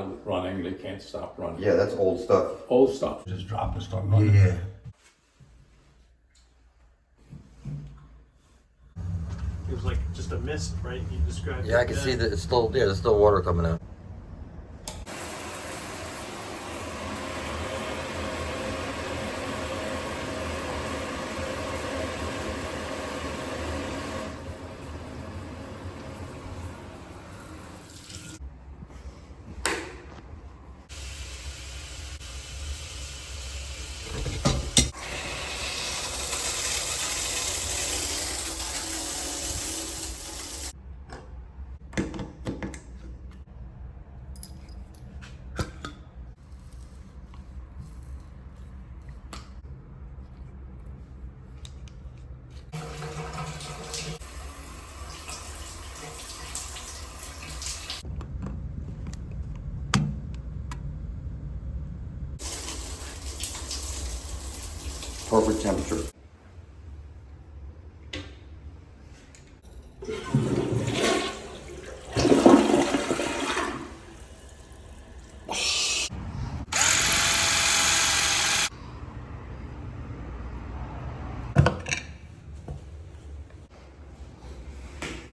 started running, they can't stop running. Yeah, that's old stuff. Old stuff. Just drop and start running. Yeah. It was like just a mist, right? You described Yeah, I can see that it's still, yeah, there's still water coming out. Perfect temperature.